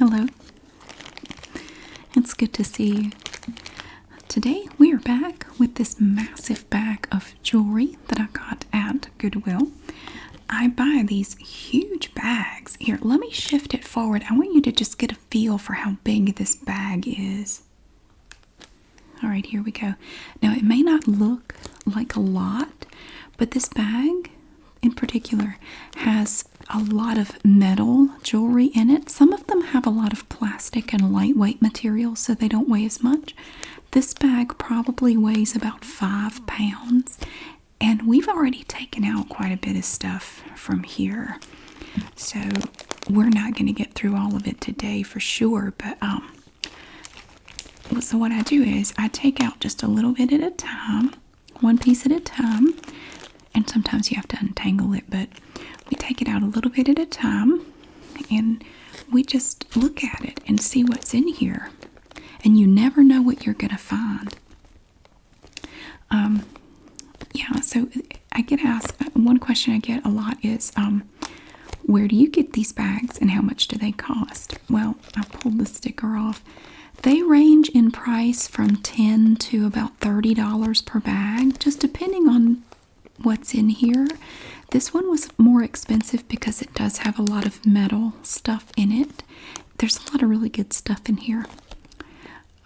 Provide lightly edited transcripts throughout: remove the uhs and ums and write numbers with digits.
Hello. It's good to see you. Today we are back with this massive bag of jewelry that I got at Goodwill. I buy these huge bags. Here, let me shift it forward. I want you to just get a feel for how big this bag is. All right, here we go. Now, it may not look like a lot, but this bag in particular has a lot of metal jewelry in it. Some of them have a lot of plastic and lightweight material, so they don't weigh as much. This bag probably weighs about 5 pounds, and we've already taken out quite a bit of stuff from here. So we're not going to get through all of it today for sure, but so what I do is I take out just a little bit at a time, one piece at a time, and sometimes you have to untangle it, but we take it out a little bit at a time, and we just look at it and see what's in here. And you never know what you're going to find. Yeah, so I get asked, one question I get a lot is, where do you get these bags and how much do they cost? Well, I pulled the sticker off. They range in price from $10 to about $30 per bag, just depending on what's in here. This one was more expensive because it does have a lot of metal stuff in it. There's a lot of really good stuff in here.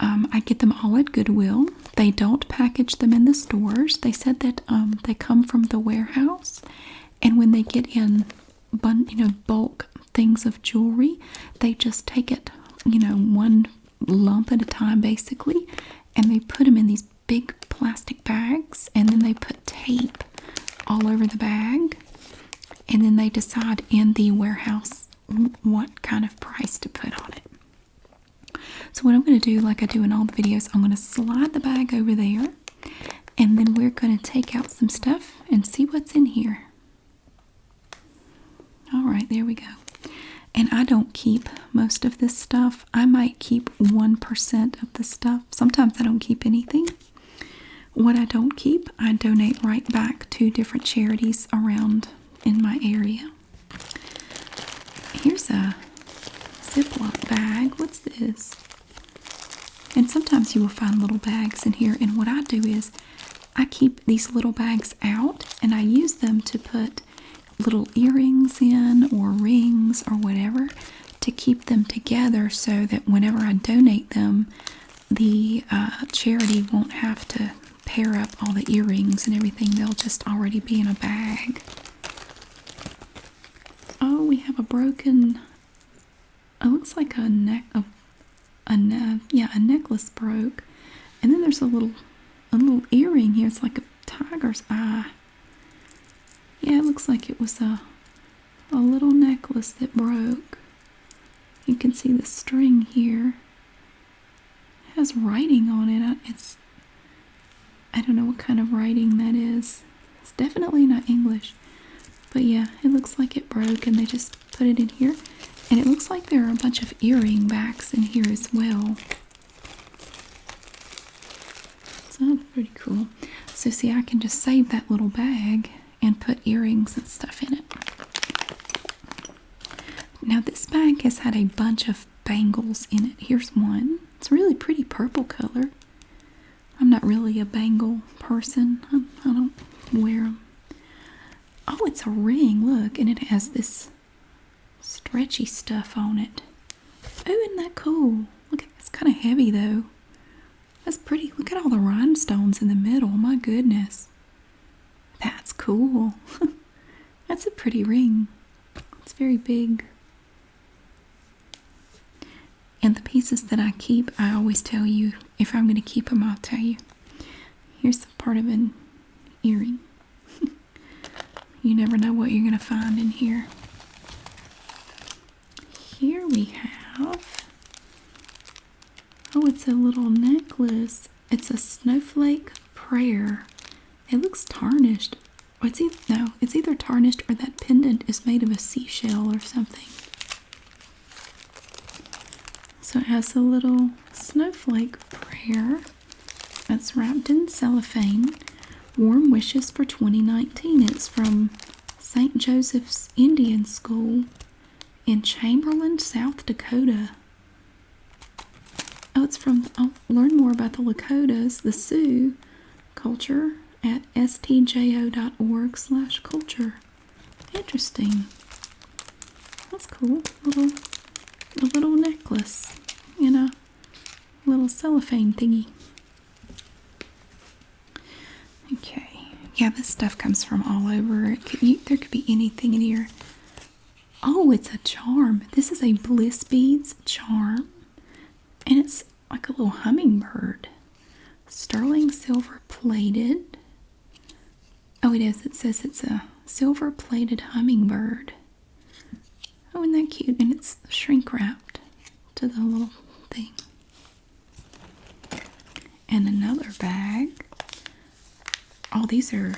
I get them all at Goodwill. They don't package them in the stores. They said that they come from the warehouse, and when they get in bulk things of jewelry, they just take it, one lump at a time basically, and they put them in these big plastic bags, and then they put tape all over the bag, and then they decide in the warehouse what kind of price to put on it. So what I'm going to do, like I do in all the videos, I'm going to slide the bag over there, and then we're going to take out some stuff and see what's in here. Alright, there we go. And I don't keep most of this stuff. I might keep 1% of the stuff. Sometimes I don't keep anything. What I don't keep, I donate right back to different charities around in my area. Here's a Ziploc bag. What's this? And sometimes you will find little bags in here. And what I do is I keep these little bags out, and I use them to put little earrings in or rings or whatever to keep them together, so that whenever I donate them, the charity won't have to pair up all the earrings and everything. They'll just already be in a bag. Oh, we have a broken, it looks like a necklace broke, and then there's a little earring here. It's like a tiger's eye. Yeah, it looks like it was a little necklace that broke. You can see the string here. It has writing on it. I don't know what kind of writing that is. It's definitely not English. But yeah, it looks like it broke, and they just put it in here. And it looks like there are a bunch of earring backs in here as well. So that's pretty cool. So see, I can just save that little bag and put earrings and stuff in it. Now this bag has had a bunch of bangles in it. Here's one. It's a really pretty purple color. I'm not really a bangle person. I don't wear them. Oh, it's a ring, look, and it has this stretchy stuff on it. Oh, isn't that cool? Look, it's kind of heavy though. That's pretty. Look at all the rhinestones in the middle. My goodness. That's cool. That's a pretty ring. It's very big. And the pieces that I keep, I always tell you, if I'm going to keep them, I'll tell you. Here's part of an earring. You never know what you're going to find in here. Here we have, oh, it's a little necklace. It's a snowflake prayer. It looks tarnished. Or it's either tarnished or that pendant is made of a seashell or something. So it has a little snowflake prayer that's wrapped in cellophane. Warm wishes for 2019. It's from St. Joseph's Indian School in Chamberlain, South Dakota. Oh, it's from, I'll learn more about the Lakotas, the Sioux culture at stjo.org/culture. Interesting. That's cool. A little necklace in a little cellophane thingy. Okay. Yeah, this stuff comes from all over. There could be anything in here. Oh, it's a charm. This is a Bliss Beads charm. And it's like a little hummingbird. Sterling silver plated. Oh, it is. It says it's a silver plated hummingbird. Oh, isn't that cute? And it's shrink wrapped to the little thing. And another bag. Oh, these are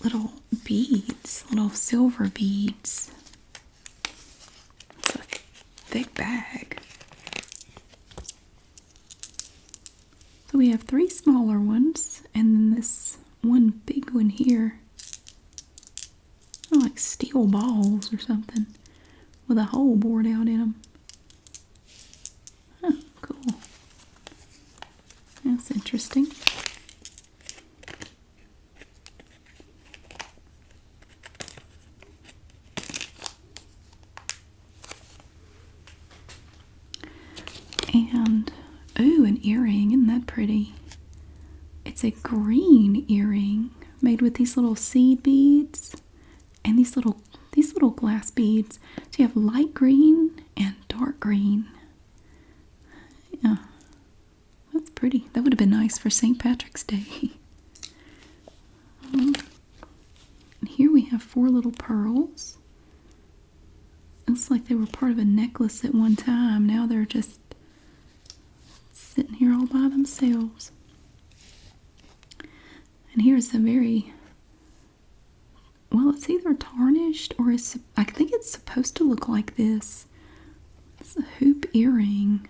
little beads, little silver beads. It's a thick bag. So we have 3 smaller ones, and then this one big one here. Oh, like steel balls or something, with a hole bored out in them. Huh, cool. That's interesting. And, ooh, an earring. Isn't that pretty? It's a green earring made with these little seed beads and these little glass beads. So you have light green and dark green. Yeah, that's pretty. That would have been nice for St. Patrick's Day. And here we have 4 little pearls. Looks like they were part of a necklace at one time. Now they're just sitting here all by themselves. And here's a very, well, it's either tarnished or I think it's supposed to look like this. It's a hoop earring.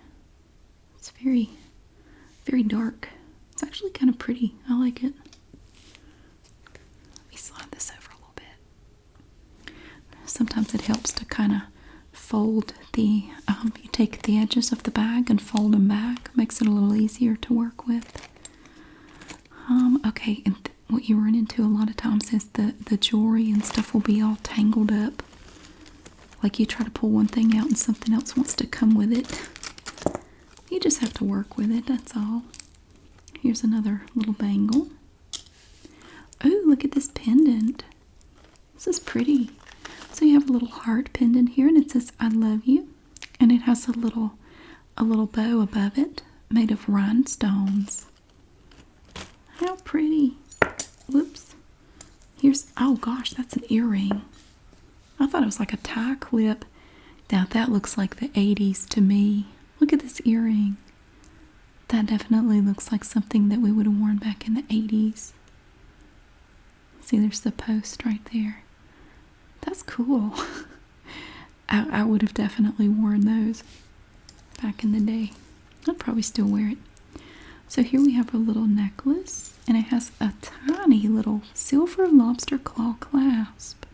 It's very, very dark. It's actually kind of pretty. I like it. Let me slide this over a little bit. Sometimes it helps to kind of fold the, you take the edges of the bag and fold them back. Makes it a little easier to work with. Okay, and what you run into a lot of times is the jewelry and stuff will be all tangled up. Like you try to pull one thing out and something else wants to come with it. You just have to work with it, that's all. Here's another little bangle. Oh, look at this pendant. This is pretty. So you have a little heart pendant here, and it says "I love you," and it has a little bow above it made of rhinestones. How pretty! Whoops. Here's, oh gosh, that's an earring. I thought it was like a tie clip. Now that looks like the 80s to me. Look at this earring. That definitely looks like something that we would have worn back in the 80s. See, there's the post right there. That's cool. I would have definitely worn those back in the day. I'd probably still wear it. So here we have a little necklace, and it has a tiny little silver lobster claw clasp.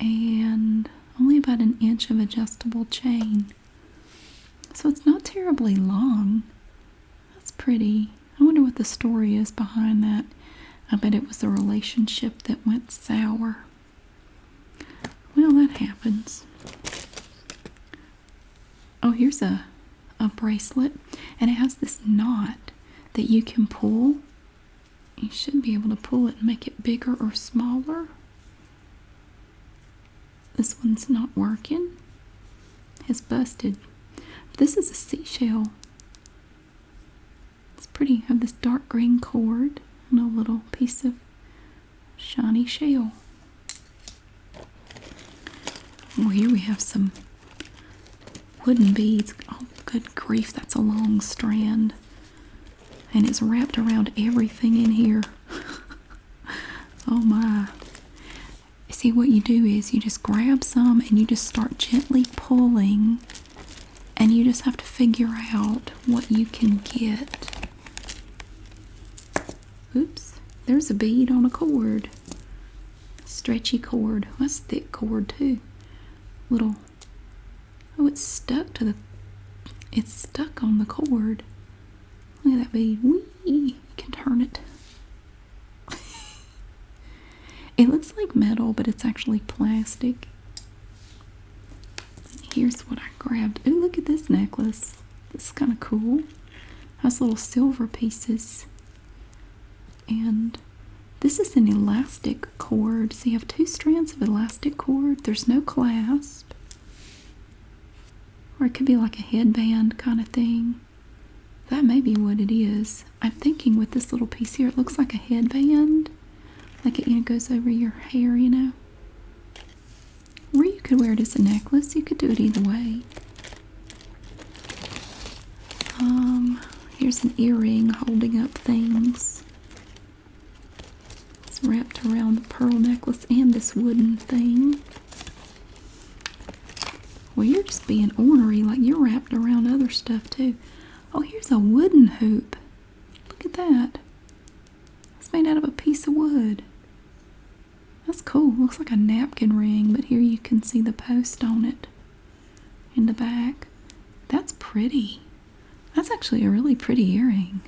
And only about an inch of adjustable chain. So it's not terribly long. That's pretty. I wonder what the story is behind that. I bet it was a relationship that went sour. Well, that happens. Oh, here's a bracelet, and it has this knot that you can pull. You should be able to pull it and make it bigger or smaller. This one's not working. It's busted. This is a seashell. It's pretty. I have this dark green cord and a little piece of shiny shell. Well, here we have some wooden beads. Oh, good grief, that's a long strand. And it's wrapped around everything in here. Oh my. See, what you do is you just grab some and you just start gently pulling, and you just have to figure out what you can get. Oops, there's a bead on a cord. Stretchy cord. That's thick cord too. Little, oh, it's stuck to the, it's stuck on the cord. Look at that bead. Whee! You can turn it. It looks like metal, but it's actually plastic. Here's what I grabbed. Ooh, look at this necklace. This is kind of cool. Has little silver pieces. And this is an elastic cord. So you have 2 strands of elastic cord. There's no clasp. Or it could be like a headband kind of thing. That may be what it is. I'm thinking with this little piece here, it looks like a headband. Like it, goes over your hair, Or you could wear it as a necklace. You could do it either way. Here's an earring holding up things. It's wrapped around the pearl necklace and this wooden thing. Well, you're just being ornery, like you're wrapped around other stuff too. Oh, here's a wooden hoop. Look at that. It's made out of a piece of wood. That's cool. Looks like a napkin ring, but here you can see the post on it in the back. That's pretty. That's actually a really pretty earring.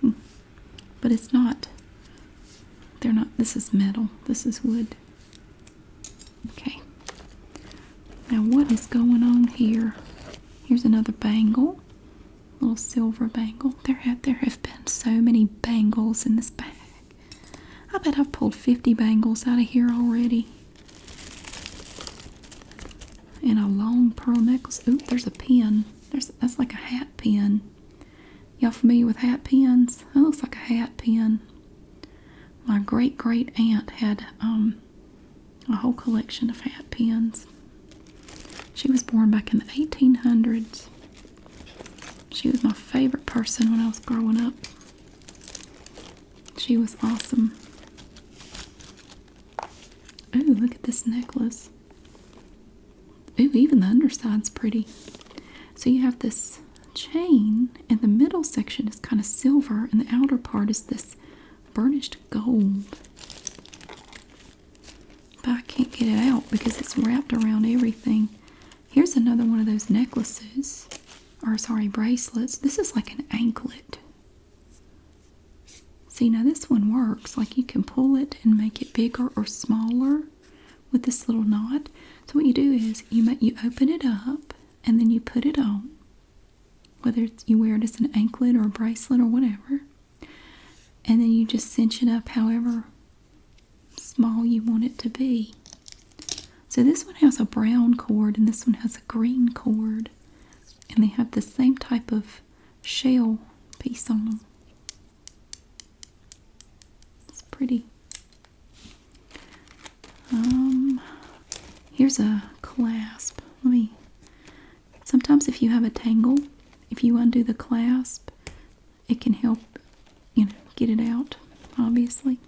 But it's not. They're not. This is metal. This is wood. Okay. Now what is going on here? Here's another bangle. Little silver bangle. There have been so many bangles in this bag. I bet I've pulled 50 bangles out of here already. And a long pearl necklace. Ooh, there's a pin. That's like a hat pin. Y'all familiar with hat pins? That looks like a hat pin. My great aunt had a whole collection of hat pins. She was born back in the 1800s. She was my favorite person when I was growing up. She was awesome. Ooh, look at this necklace. Ooh, even the underside's pretty. So you have this chain, and the middle section is kind of silver, and the outer part is this burnished gold. But I can't get it out because it's wrapped around everything. Here's another one of those necklaces. Or, sorry, bracelets. This is like an anklet. See, now this one works. Like you can pull it and make it bigger or smaller with this little knot. So what you do is you open it up and then you put it on. Whether you wear it as an anklet or a bracelet or whatever. And then you just cinch it up however small you want it to be. So this one has a brown cord and this one has a green cord. And they have the same type of shell piece on them. It's pretty. Here's a clasp. Sometimes if you have a tangle, if you undo the clasp, it can help, get it out, obviously.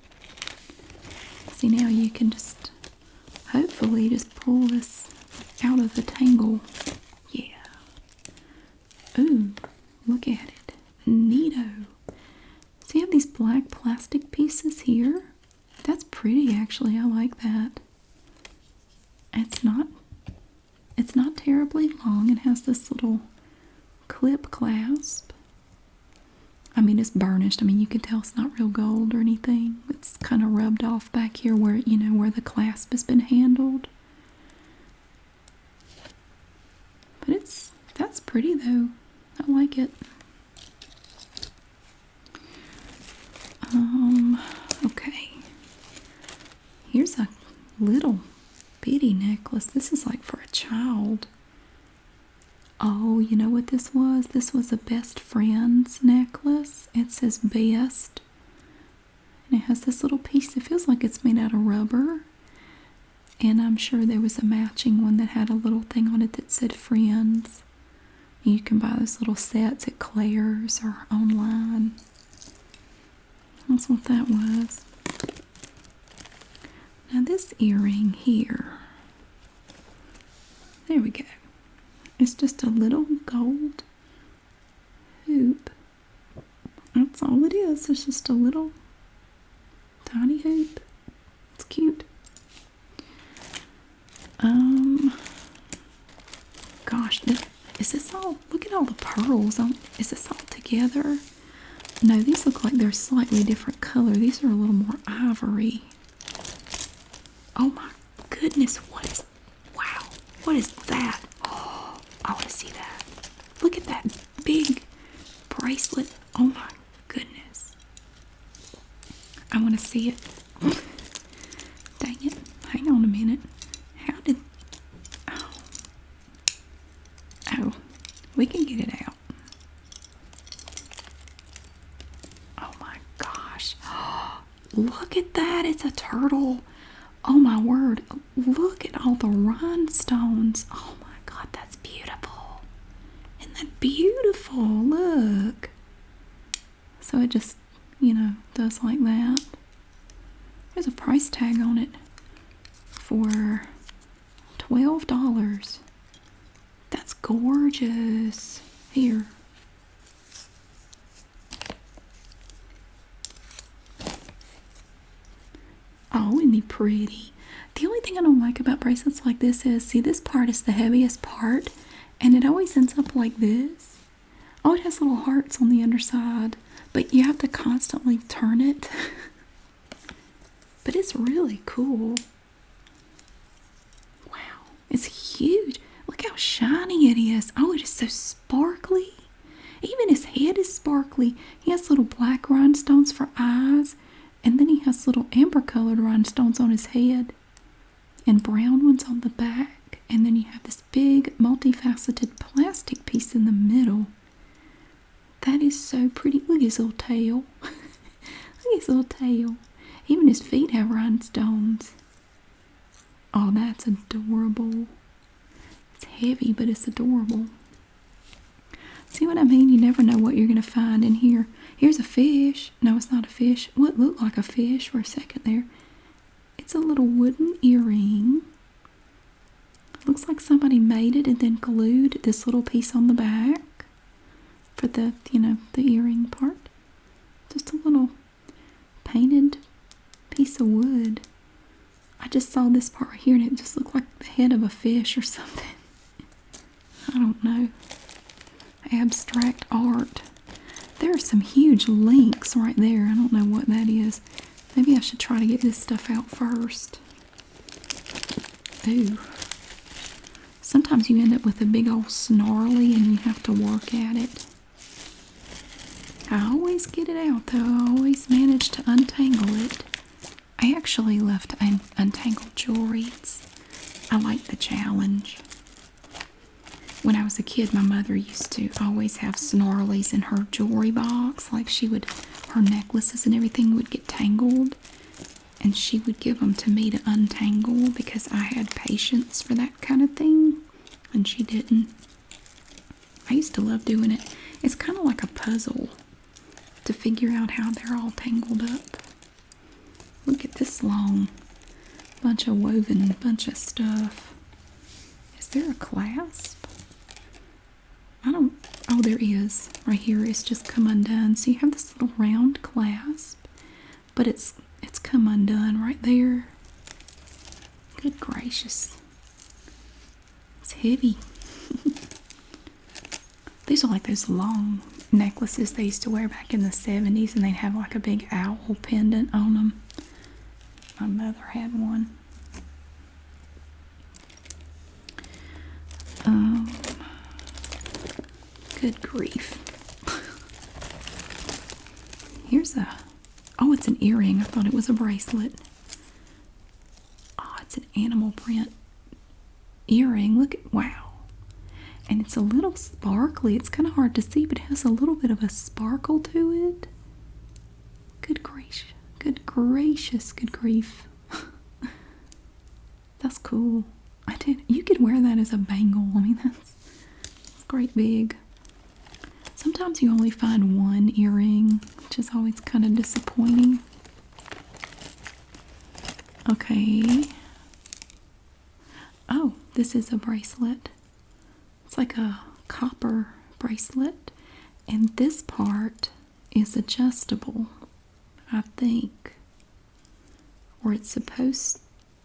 See, now you can just, hopefully, just pull this out of the tangle. Yeah. Ooh, look at it. Neato. So you have these black plastic pieces here. That's pretty, actually. I like that. It's not terribly long. It has this little clip clasp. I mean, it's burnished. I mean, you can tell it's not real gold or anything. It's kind of rubbed off back here where, where the clasp has been handled. But that's pretty though. I like it. Okay. Here's a little bitty necklace. This is like for a child. Oh, you know what this was? This was a best friends necklace. It says best. And it has this little piece. It feels like it's made out of rubber. And I'm sure there was a matching one that had a little thing on it that said friends. You can buy those little sets at Claire's or online. That's what that was. Now this earring here. There we go. It's just a little gold hoop. That's all it is. It's just a little tiny hoop. It's cute. Gosh, Is this all? Look at all the pearls. Is this all together? No, these look like they're slightly different color. These are a little more ivory. Oh my goodness, wow, what is that? Oh, I want to see that. Look at that big bracelet. Oh my goodness. I want to see it. Dang it. Hang on a minute. How did... Oh, we can get it out. Oh my gosh. Look at that. It's a turtle. Oh my word. Look at all the rhinestones. Oh my God, that's beautiful. Isn't that beautiful? Look. So it just, does like that. There's a price tag on it for $12. That's gorgeous. Here. Oh, isn't he pretty? The only thing I don't like about bracelets like this is, see, this part is the heaviest part, and it always ends up like this. Oh, it has little hearts on the underside, but you have to constantly turn it. But it's really cool. Wow, it's huge. Look how shiny it is. Oh, it is so sparkly. Even his head is sparkly. He has little black rhinestones for eyes. And then he has little amber-colored rhinestones on his head. And brown ones on the back. And then you have this big, multifaceted plastic piece in the middle. That is so pretty. Look at his little tail. Look at his little tail. Even his feet have rhinestones. Oh, that's adorable. It's heavy, but it's adorable. See what I mean? You never know what you're going to find in here. Here's a fish. No, it's not a fish. Well, it looked like a fish for a second there. It's a little wooden earring. Looks like somebody made it and then glued this little piece on the back for the, the earring part. Just a little painted piece of wood. I just saw this part right here and it just looked like the head of a fish or something. I don't know. Abstract art. There are some huge links right there. I don't know what that is. Maybe I should try to get this stuff out first. Ooh. Sometimes you end up with a big old snarly and you have to work at it. I always get it out though. I always manage to untangle it. I actually love to untangle jewelry. I like the challenge. When I was a kid, my mother used to always have snarlies in her jewelry box. Like her necklaces and everything would get tangled. And she would give them to me to untangle because I had patience for that kind of thing. And she didn't. I used to love doing it. It's kind of like a puzzle to figure out how they're all tangled up. Look at this long bunch of woven bunch of stuff. Is there a clasp? Oh, there is. Right here, it's just come undone. So you have this little round clasp, but it's come undone right there. Good gracious. It's heavy. These are like those long necklaces they used to wear back in the 70s, and they'd have like a big owl pendant on them. My mother had one. Good grief. Here's it's an earring. I thought it was a bracelet. Oh, it's an animal print earring. Look at, wow. And it's a little sparkly. It's kind of hard to see, but it has a little bit of a sparkle to it. Good gracious. Good gracious. Good grief. That's cool. You could wear that as a bangle. I mean, that's great big. Sometimes you only find one earring, which is always kind of disappointing. Okay. Oh, this is a bracelet. It's like a copper bracelet. And this part is adjustable, I think. Or it's supposed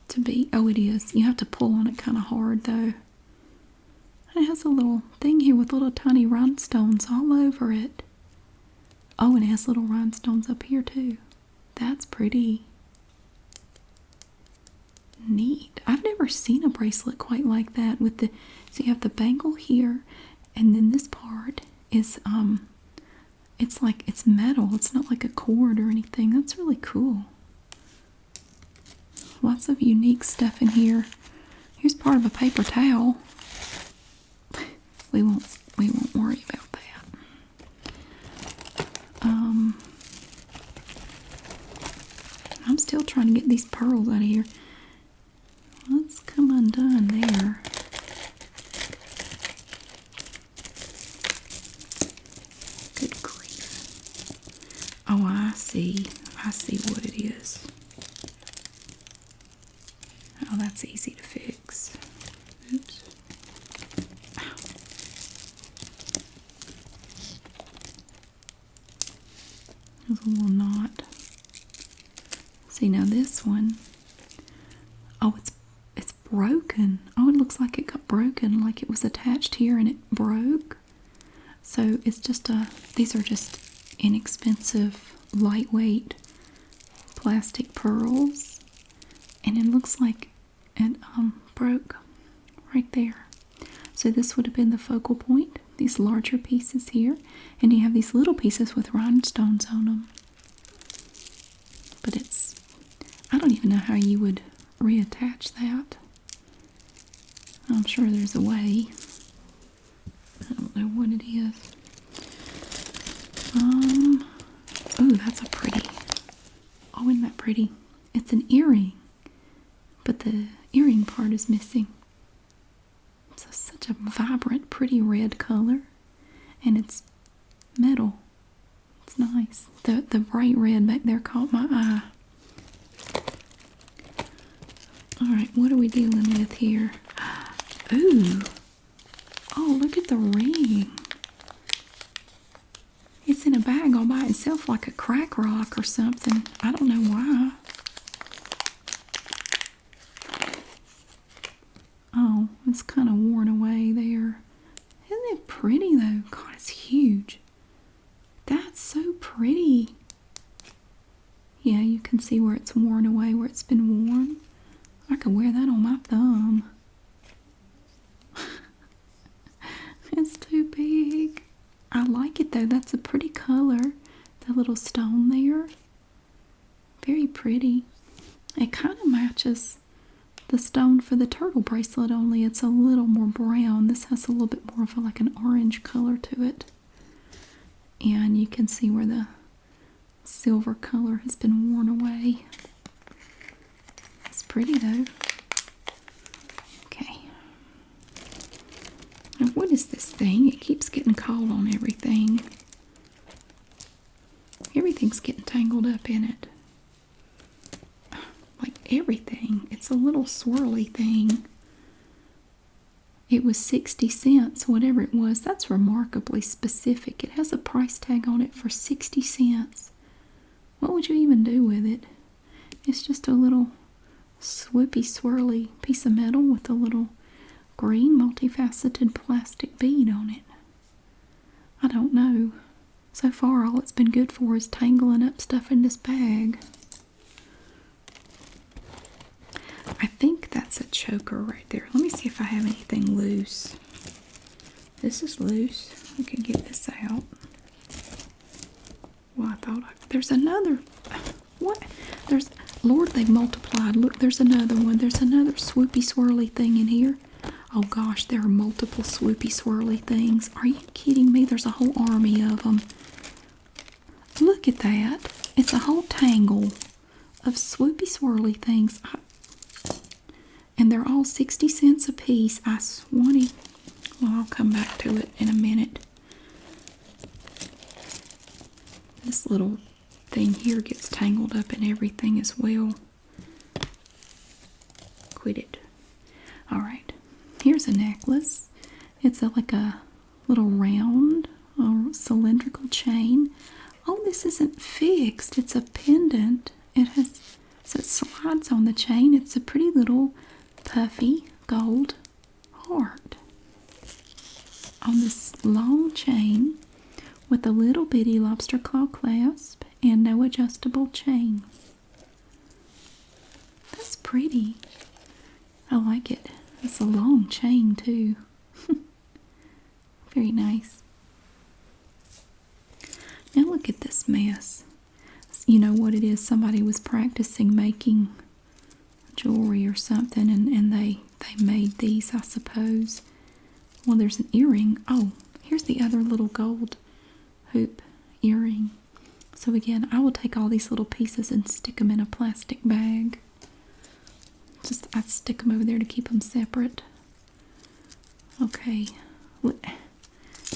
to be. Oh, it is. You have to pull on it kind of hard, though. It has a little thing here with little tiny rhinestones all over it. Oh, and it has little rhinestones up here too. That's pretty neat. I've never seen a bracelet quite like that with the, so you have the bangle here, and then this part is it's like it's metal. It's not like a cord or anything. That's really cool. Lots of unique stuff in here. Here's part of a paper towel. We won't worry about that. I'm still trying to get these pearls out of here. Let's come undone there. Good grief. Oh, I see. I see what it is. Oh, that's easy to fix. Oops. Ow. There's a little knot. See, now this one, oh, it's broken. Oh, it looks like it got broken, like it was attached here and it broke. So it's just these are just inexpensive, lightweight plastic pearls. And it looks like it broke right there. So this would have been the focal point, these larger pieces here. And you have these little pieces with rhinestones on them. But I don't even know how you would reattach that. I'm sure there's a way. I don't know what it is. Oh, that's a pretty. Oh, isn't that pretty? It's an earring, but the earring part is missing. It's such a vibrant, pretty red color, and it's metal. It's nice. The bright red back there caught my eye. Alright, what are we dealing with here? Ooh. Oh, look at the ring. It's in a bag all by itself like a crack rock or something. I don't know why. Oh, it's kind of worn away there. Isn't it pretty though? God, it's huge. That's so pretty. Yeah, you can see where it's worn away, where it's been worn. I could wear that on my thumb. It's too big. I like it though. That's a pretty color. The little stone there. Very pretty. It kind of matches the stone for the turtle bracelet, only it's a little more brown. This has a little bit more of like an orange color to it. And you can see where the silver color has been worn away. It's pretty though. Okay. Now what is this thing? It keeps getting caught on everything. Everything's getting tangled up in it. Like everything. It's a little swirly thing. It was 60 cents, whatever it was. That's remarkably specific. It has a price tag on it for 60 cents. What would you even do with it? It's just a little swoopy, swirly piece of metal with a little green multifaceted plastic bead on it. I don't know. So far, all it's been good for is tangling up stuff in this bag. I think that's a choker right there. Let me see if I have anything loose. This is loose. I can get this out. Well, I thought there's another. What? There's, Lord, they've multiplied. Look, there's another one. There's another swoopy, swirly thing in here. Oh gosh, there are multiple swoopy, swirly things. Are you kidding me? There's a whole army of them. Look at that. It's a whole tangle of swoopy, swirly things. And they're all 60 cents a piece. I swanny. Well, I'll come back to it in a minute. This little thing here gets tangled up in everything as well. Quit it. Alright. Here's a necklace. It's like a little round or cylindrical chain. Oh, this isn't fixed. It's a pendant. It has, so it slides on the chain. It's a pretty little puffy gold heart. chain with a little bitty lobster claw clasp and no adjustable chain. That's pretty. I like it. It's a long chain too. Very nice. Now look at this mess. You know what it is? Somebody was practicing making jewelry or something, and they made these, I suppose. Well, there's an earring. Oh, here's the other little gold hoop earring. So again, I will take all these little pieces and stick them in a plastic bag. I stick them over there to keep them separate. Okay, look,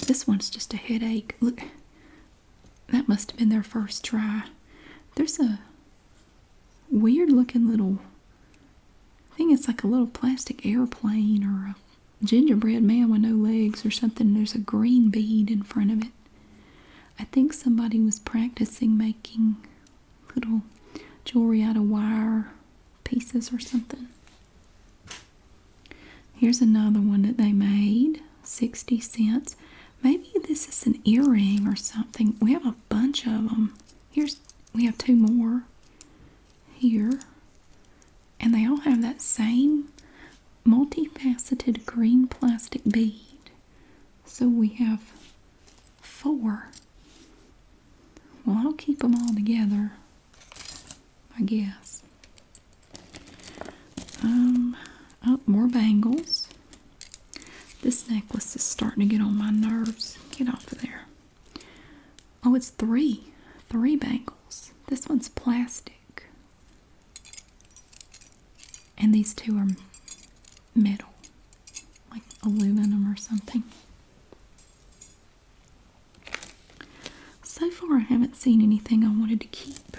this one's just a headache. Look, that must have been their first try. There's a weird looking little thing. It's like a little plastic airplane or a gingerbread man with no legs or something. There's a green bead in front of it. I think somebody was practicing making little jewelry out of wire pieces or something. Here's another one that they made, 60 cents. Maybe this is an earring or something. We have a bunch of them. We have two more here. And they all have that same multifaceted green plastic bead. So we have 4. Well, I'll keep them all together, I guess. Oh, more bangles. This necklace is starting to get on my nerves. Get off of there. Oh, it's 3 bangles. This one's plastic. And these 2 are metal, like aluminum or something. So far, I haven't seen anything I wanted to keep.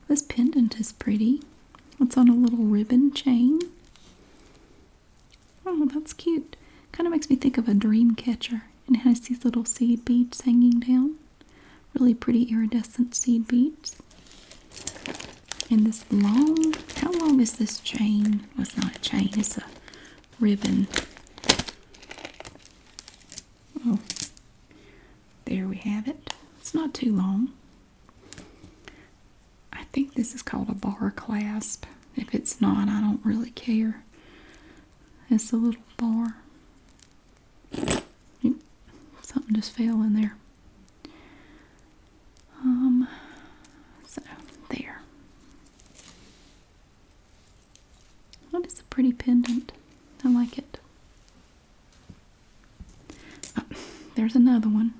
This pendant is pretty. It's on a little ribbon chain. Oh, that's cute. Kind of makes me think of a dream catcher. And it has these little seed beads hanging down. Really pretty iridescent seed beads. And this long, how long is this chain? Well, it's not a chain, it's a ribbon. Oh, there we have it. It's not too long. I think this is called a bar clasp. If it's not, I don't really care. It's a little bar. Something just fell in there. So there. That is a pretty pendant. I like it. Oh, there's another one.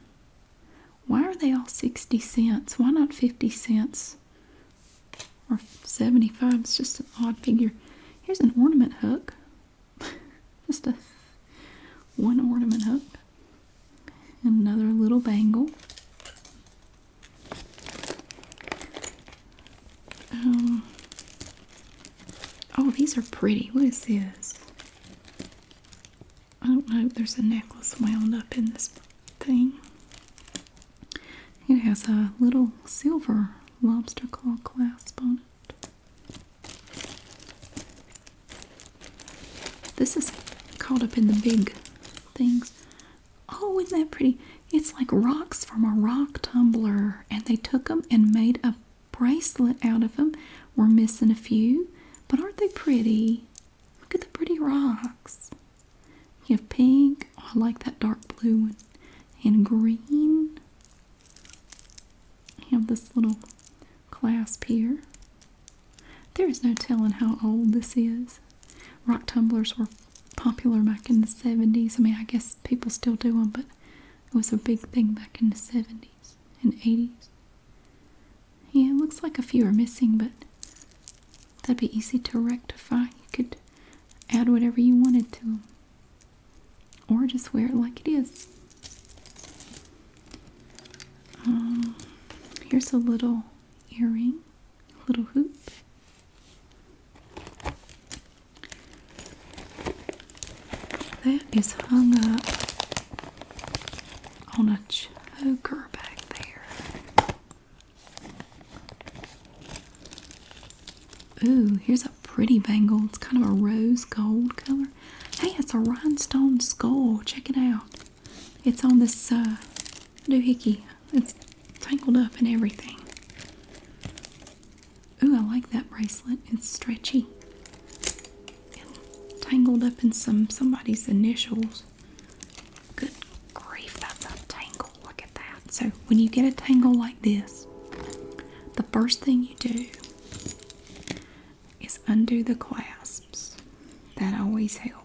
Why are they all 60 cents? Why not 50 cents? Or 75? It's just an odd figure. Here's an ornament hook. Just one ornament hook. And another little bangle. Oh, these are pretty. What is this? I don't know. There's a necklace wound up in this thing. It has a little silver lobster claw clasp on it. This is caught up in the big things. Oh, isn't that pretty? It's like rocks from a rock tumbler, and they took them and made a bracelet out of them. We're missing a few, but aren't they pretty? Look at the pretty rocks. You have pink. Oh, I like that dark blue one. And green. You have this little clasp here. There is no telling how old this is. Rock tumblers were popular back in the 70s. I mean, I guess people still do them, but it was a big thing back in the 70s and 80s. Yeah, it looks like a few are missing, but that'd be easy to rectify. You could add whatever you wanted to them. Or just wear it like it is. Here's a little earring, little hoop. That is hung up on a choker back there. Ooh, here's a pretty bangle. It's kind of a rose gold color. Hey, it's a rhinestone skull. Check it out. It's on this doohickey. It's tangled up and everything. Ooh, I like that bracelet. It's stretchy. And tangled up in somebody's initials. Good grief, that's a tangle. Look at that. So when you get a tangle like this, the first thing you do is undo the clasps. That always helps.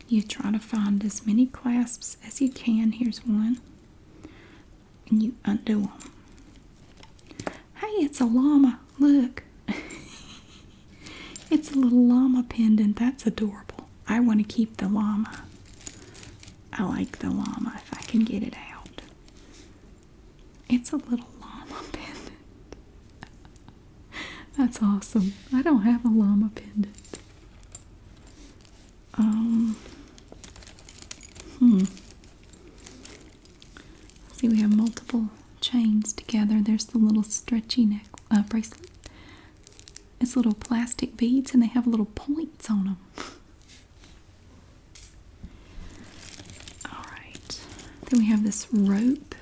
You try to find as many clasps as you can. Here's one. And you undo them. Hey, it's a llama. Look. It's a little llama pendant. That's adorable. I want to keep the llama. I like the llama if I can get it out. It's a little llama pendant. That's awesome. I don't have a llama pendant. See, we have multiple chains together. There's the little stretchy neck bracelet. It's little plastic beads and they have little points on them. Alright. Then we have this rope.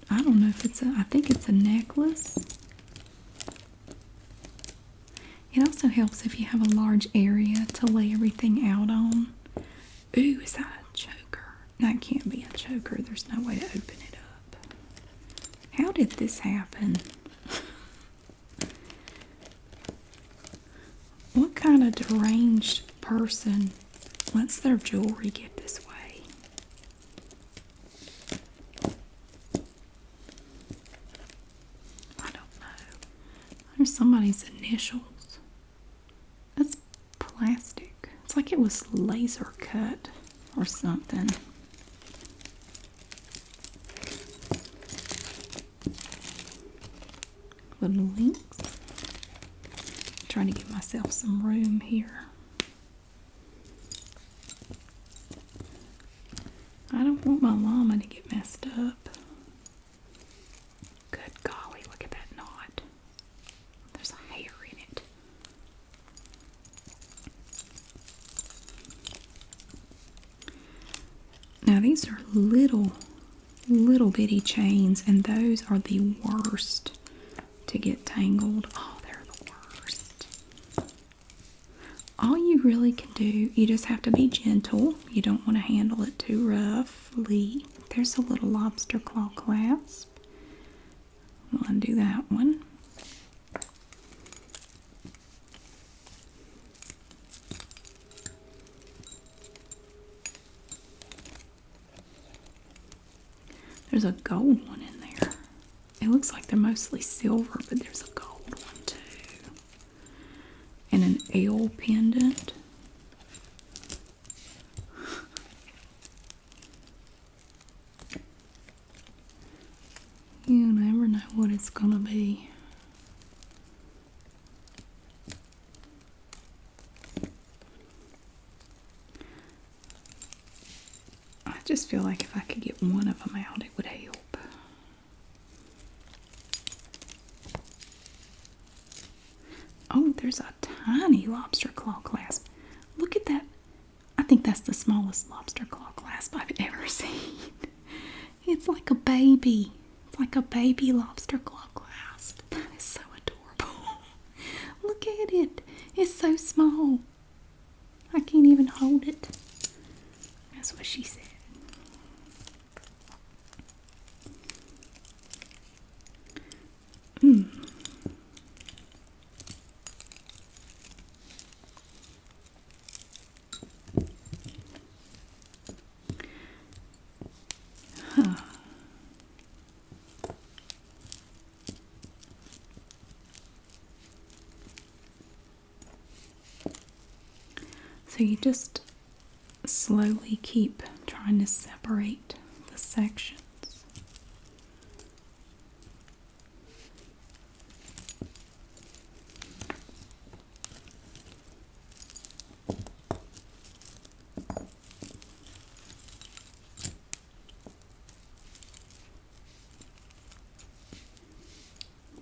I don't know if it's I think it's a necklace. It also helps if you have a large area to lay everything out on. Ooh, is that a choker? That can't be a choker. There's no way to open it up. How did this happen? What kind of deranged person lets their jewelry get this way? I don't know. There's somebody's initials. That's plastic. It's like it was laser cut or something. Little links. Trying to give myself some room here. I don't want my llama to get messed up. Good golly, look at that knot. There's a hair in it. Now these are little bitty chains, and those are the worst to get tangled. Oh, they're the worst. All you really can do, you just have to be gentle. You don't want to handle it too roughly. There's a little lobster claw clasp. We'll undo that one. There's a gold one in there. It looks like they're mostly silver, but there's a gold one too. And an L pendant. You never know what it's gonna be. I just feel like if I could get one of them out, it would help. Oh, there's a tiny lobster claw clasp. Look at that. I think that's the smallest lobster claw clasp I've ever seen. It's like a baby. It's like a baby lobster claw clasp. That is so adorable. Look at it. It's so small. I can't even hold it. That's what she said. So you just slowly keep trying to separate the sections.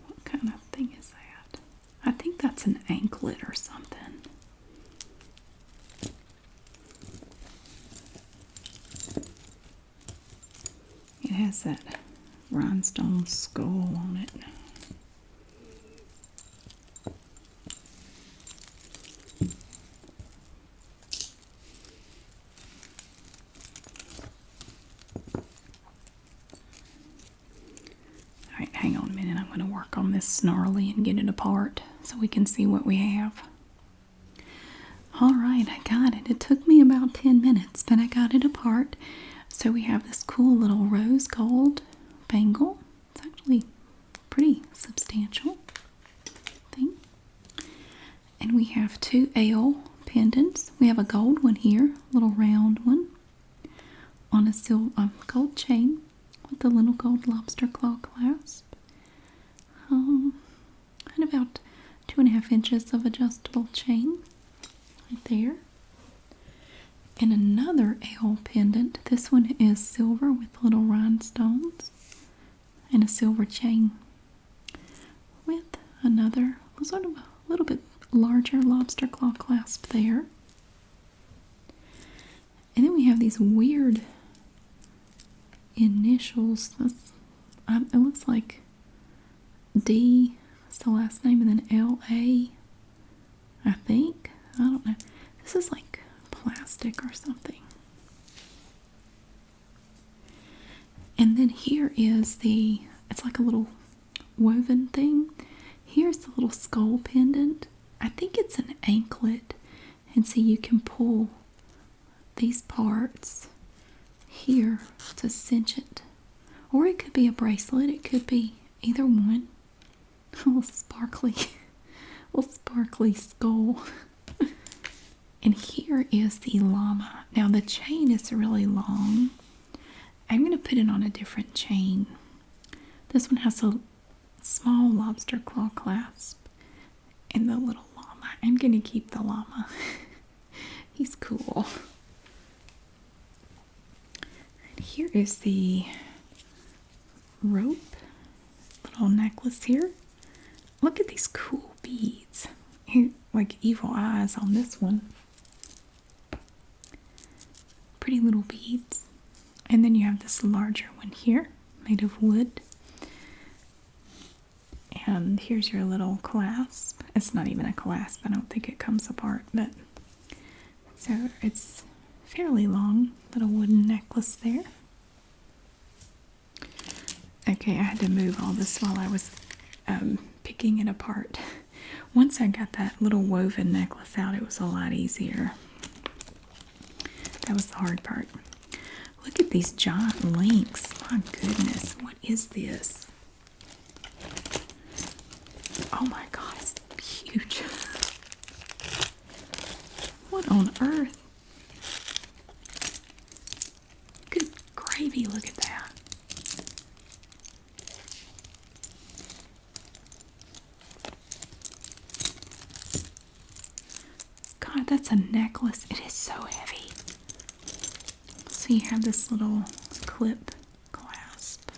What kind of thing is that? I think that's an anklet or something. has that rhinestone skull on it. Alright, hang on a minute. I'm going to work on this snarly and get it apart so we can see what we have. Alright, I got it. It took me about 10 minutes, but I got it apart. So we have this cool little rose gold bangle. It's actually pretty substantial thing. And we have two ale pendants. We have a gold one here, a little round one, on a silver gold chain with a little gold lobster claw clasp. And about 2.5 inches of adjustable chain right there. And another ale pendant. This one is silver with little rhinestones and a silver chain with another sort of a little bit larger lobster claw clasp there. And then we have these weird initials. It looks like D is the last name, and then L-A, I think. I don't know. This is like plastic or something. And then here is it's like a little woven thing. Here's the little skull pendant. I think it's an anklet. And see, you can pull these parts here to cinch it. Or it could be a bracelet. It could be either one. A little sparkly skull. And here is the llama. Now the chain is really long. I'm going to put it on a different chain. This one has a small lobster claw clasp and the little llama. I'm going to keep the llama. He's cool. And here is the rope, little necklace here. Look at these cool beads. Here, like evil eyes on this one. Pretty little beads. And then you have this larger one here, made of wood. And here's your little clasp. It's not even a clasp. I don't think it comes apart, but so it's fairly long. Little wooden necklace there. Okay, I had to move all this while I was picking it apart. Once I got that little woven necklace out, it was a lot easier. That was the hard part. Look at these giant links. My goodness, what is this? Oh my God, it's huge. What on earth? Good gravy, look at that. God, that's a necklace. It is so heavy. So you have this little clip clasp.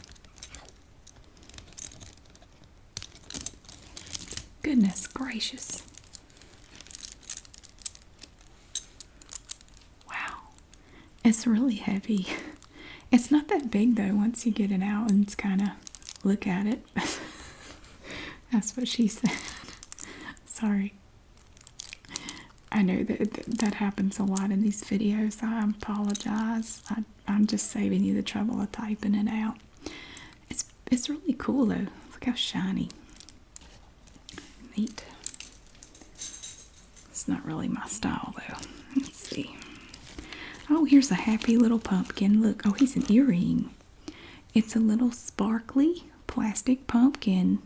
Goodness gracious. Wow. It's really heavy. It's not that big though once you get it out and it's kind of look at it. That's what she said. Sorry. I know that happens a lot in these videos. I apologize. I'm just saving you the trouble of typing it out. It's really cool though. Look how shiny. Neat. It's not really my style though. Let's see. Oh, here's a happy little pumpkin. Look. Oh, he's an earring. It's a little sparkly plastic pumpkin.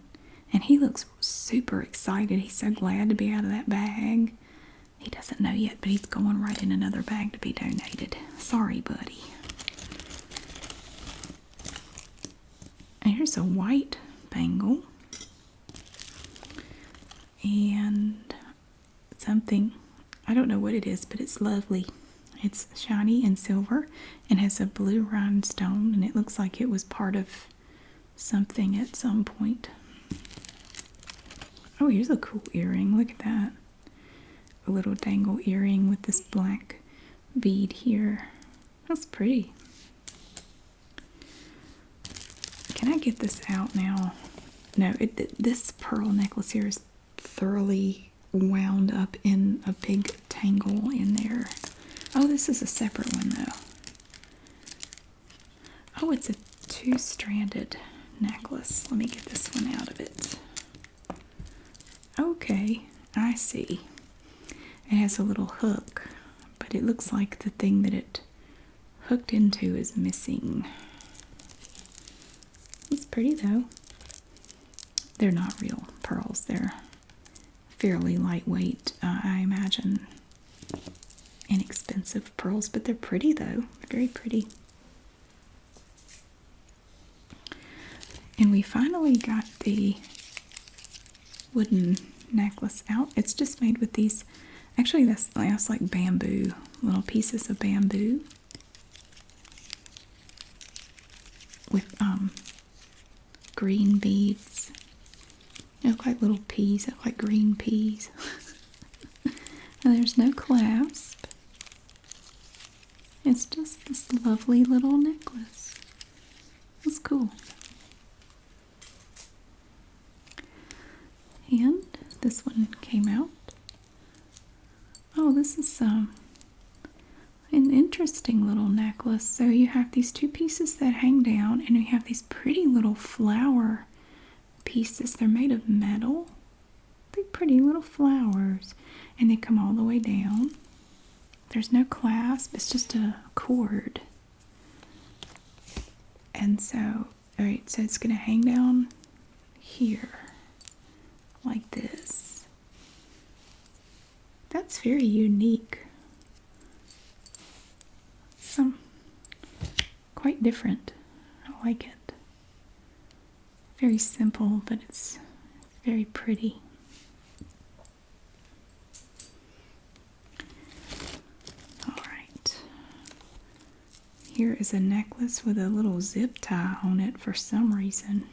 And he looks super excited. He's so glad to be out of that bag. He doesn't know yet, but he's going right in another bag to be donated. Sorry, buddy. And here's a white bangle. And something, I don't know what it is, but it's lovely. It's shiny and silver and has a blue rhinestone, and it looks like it was part of something at some point. Oh, here's a cool earring. Look at that. A little dangle earring with this black bead here. That's pretty. can I get this out now? No, this pearl necklace here is thoroughly wound up in a big tangle in there. Oh, this is a separate one though. Oh, it's a two-stranded necklace. Let me get this one out of it. Okay, I see. It has a little hook, but it looks like the thing that it hooked into is missing. It's pretty though. They're not real pearls. They're fairly lightweight, I imagine. Inexpensive pearls, but they're pretty though. Very pretty. And we finally got the wooden necklace out. It's just made with these, actually that's like bamboo, little pieces of bamboo with green beads. They look like little peas, they look like green peas. And there's no clasp. It's just this lovely little necklace. It's cool. And this one came out. Oh, this is an interesting little necklace. So you have these two pieces that hang down, and you have these pretty little flower pieces. They're made of metal. They're pretty little flowers, and they come all the way down. There's no clasp. It's just a cord. And so, alright, so it's going to hang down here. Like this. That's very unique. Quite different. I like it. Very simple, but it's very pretty. Alright. Here is a necklace with a little zip tie on it for some reason.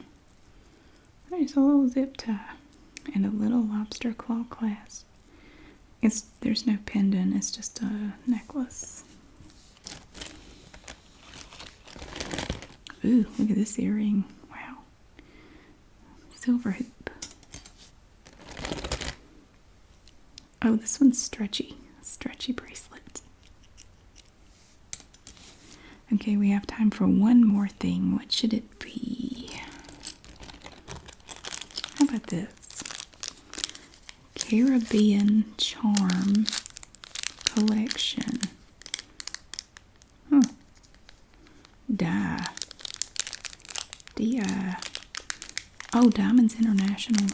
There's a little zip tie. And a little lobster claw clasp. There's no pendant, it's just a necklace. Ooh, look at this earring. Wow. Silver hoop. Oh, this one's stretchy. Stretchy bracelet. Okay, we have time for one more thing. What should it be? How about this? Caribbean Charm Collection. Die. D-I. Oh, Diamonds International.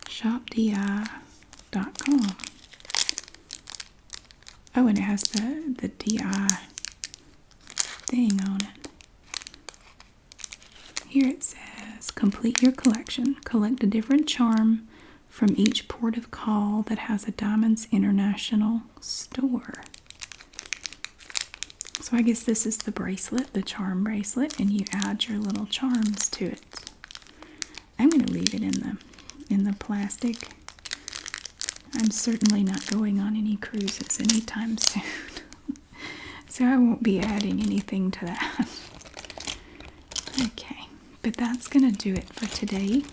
ShopDI.com. Oh, and it has the DI thing on it. Here it says, complete your collection. Collect a different charm from each port of call that has a Diamonds International store. So I guess this is the bracelet, the charm bracelet, and you add your little charms to it. I'm going to leave it in the plastic. I'm certainly not going on any cruises anytime soon. So I won't be adding anything to that. Okay, but that's going to do it for today.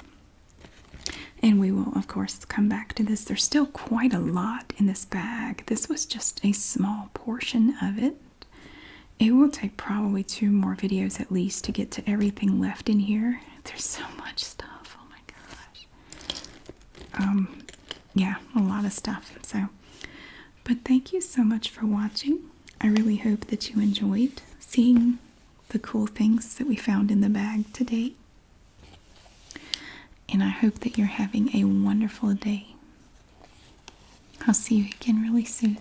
And we will, of course, come back to this. There's still quite a lot in this bag. This was just a small portion of it. It will take probably 2 more videos at least to get to everything left in here. There's so much stuff. Oh my gosh. Yeah, a lot of stuff. So, but thank you so much for watching. I really hope that you enjoyed seeing the cool things that we found in the bag today. And I hope that you're having a wonderful day. I'll see you again really soon.